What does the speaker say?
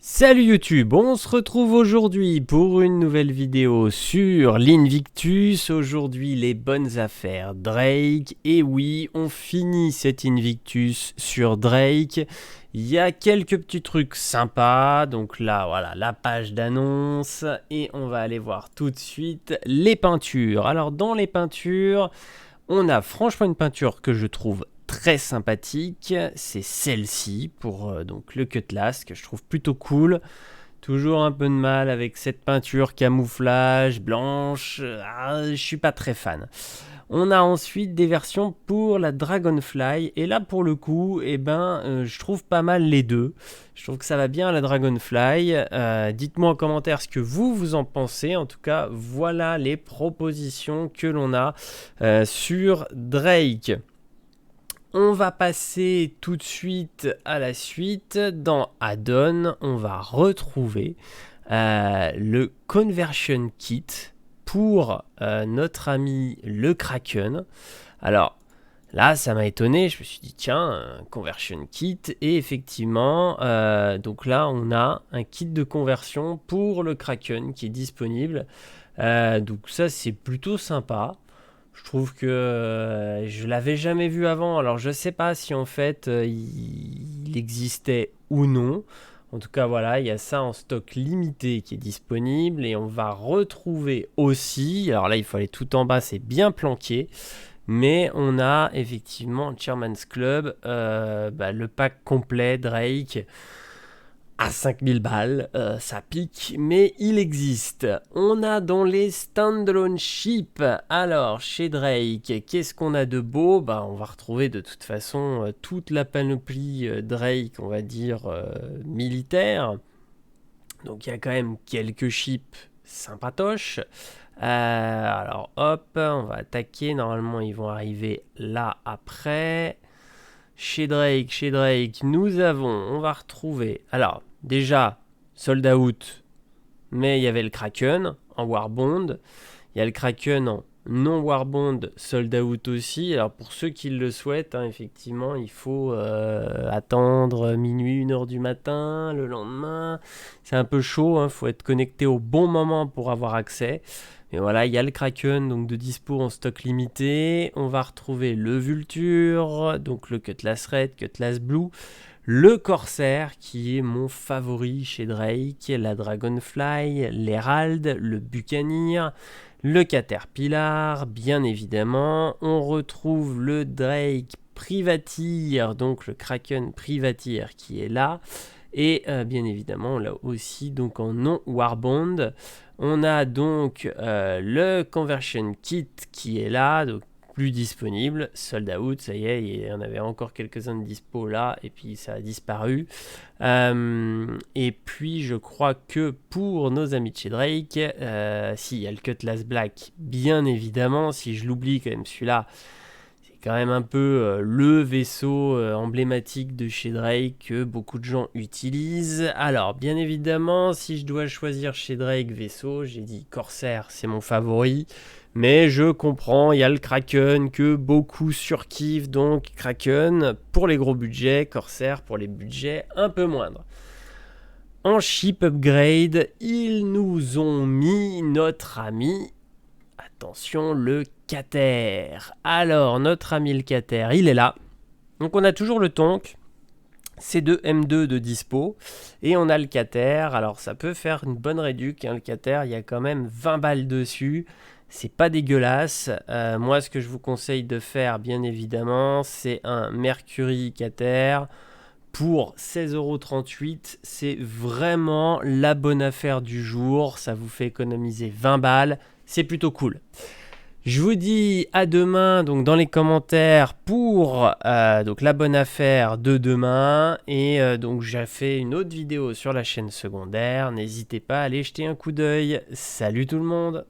Salut YouTube, on se retrouve aujourd'hui pour une nouvelle vidéo sur l'Invictus. Aujourd'hui les bonnes affaires Drake. Et oui, on finit cet Invictus sur Drake. Il y a quelques petits trucs sympas. Donc là, voilà, la page d'annonce. Et on va aller voir tout de suite les peintures. Alors dans les peintures, on a franchement une peinture que je trouve très sympathique, c'est celle-ci pour donc le Cutlass que je trouve plutôt cool. Toujours un peu de mal avec cette peinture camouflage blanche, je suis pas très fan. On a ensuite des versions pour la Dragonfly et là pour le coup, je trouve pas mal les deux. Je trouve que ça va bien à la Dragonfly. Dites-moi en commentaire ce que vous en pensez. En tout cas, voilà les propositions que l'on a sur Drake. On va passer tout de suite à la suite. Dans Add-on, on va retrouver le Conversion Kit pour notre ami le Kraken. Alors là, ça m'a étonné. Je me suis dit, tiens, un Conversion Kit. Et effectivement, donc là, on a un kit de conversion pour le Kraken qui est disponible. Donc ça, c'est plutôt sympa. Je trouve que je l'avais jamais vu avant. Alors je sais pas si en fait il existait ou non. En tout cas voilà, il y a ça en stock limité qui est disponible. Et on va retrouver aussi, alors là il faut aller tout en bas, c'est bien planqué. Mais on a effectivement Chairman's Club, le pack complet Drake à 5000 balles, ça pique, mais il existe. On a dans les standalone ships, alors chez Drake, qu'est-ce qu'on a de beau? On va retrouver de toute façon toute la panoplie Drake, on va dire militaire. Donc il y a quand même quelques ships sympatoches. Alors hop, on va attaquer, normalement ils vont arriver là après. Chez Drake, nous avons, on va retrouver, alors déjà, Sold Out, mais il y avait le Kraken en Warbond. Il y a le Kraken en non Warbond, Sold Out aussi. Alors pour ceux qui le souhaitent, effectivement, il faut attendre minuit, 1h du matin, le lendemain. C'est un peu chaud, faut être connecté au bon moment pour avoir accès. Et voilà, il y a le Kraken donc de dispo en stock limité. On va retrouver le Vulture, donc le Cutlass Red, Cutlass Blue. Le Corsair qui est mon favori chez Drake, la Dragonfly, l'Herald, le Buccaneer, le Caterpillar, bien évidemment. On retrouve le Drake Privateer, donc le Kraken Privateer qui est là. Et bien évidemment, là aussi, donc en non Warbond. On a donc le Conversion Kit qui est là, donc plus disponible, sold out, ça y est, il y en avait encore quelques-uns de dispo là, et puis ça a disparu. Et puis je crois que pour nos amis de chez Drake, si, il y a le Cutlass Black, bien évidemment, si je l'oublie quand même celui-là, quand même un peu le vaisseau emblématique de chez Drake que beaucoup de gens utilisent. Alors, bien évidemment, si je dois choisir chez Drake vaisseau, j'ai dit Corsair, c'est mon favori. Mais je comprends, il y a le Kraken que beaucoup surkiffent, donc Kraken pour les gros budgets, Corsair pour les budgets un peu moindres. En ship upgrade, ils nous ont mis notre ami, attention, le Cater. Alors, notre ami le Cater, il est là. Donc, on a toujours le Tonk, C2 M2 de dispo. Et on a le Cater. Alors, ça peut faire une bonne réduc. Le Cater, il y a quand même 20 balles dessus. C'est pas dégueulasse. Moi, ce que je vous conseille de faire, bien évidemment, c'est un Mercury Cater. Pour 16,38 €, c'est vraiment la bonne affaire du jour. Ça vous fait économiser 20 balles. C'est plutôt cool. Je vous dis à demain donc dans les commentaires pour donc la bonne affaire de demain. Et donc j'ai fait une autre vidéo sur la chaîne secondaire. N'hésitez pas à aller jeter un coup d'œil. Salut tout le monde!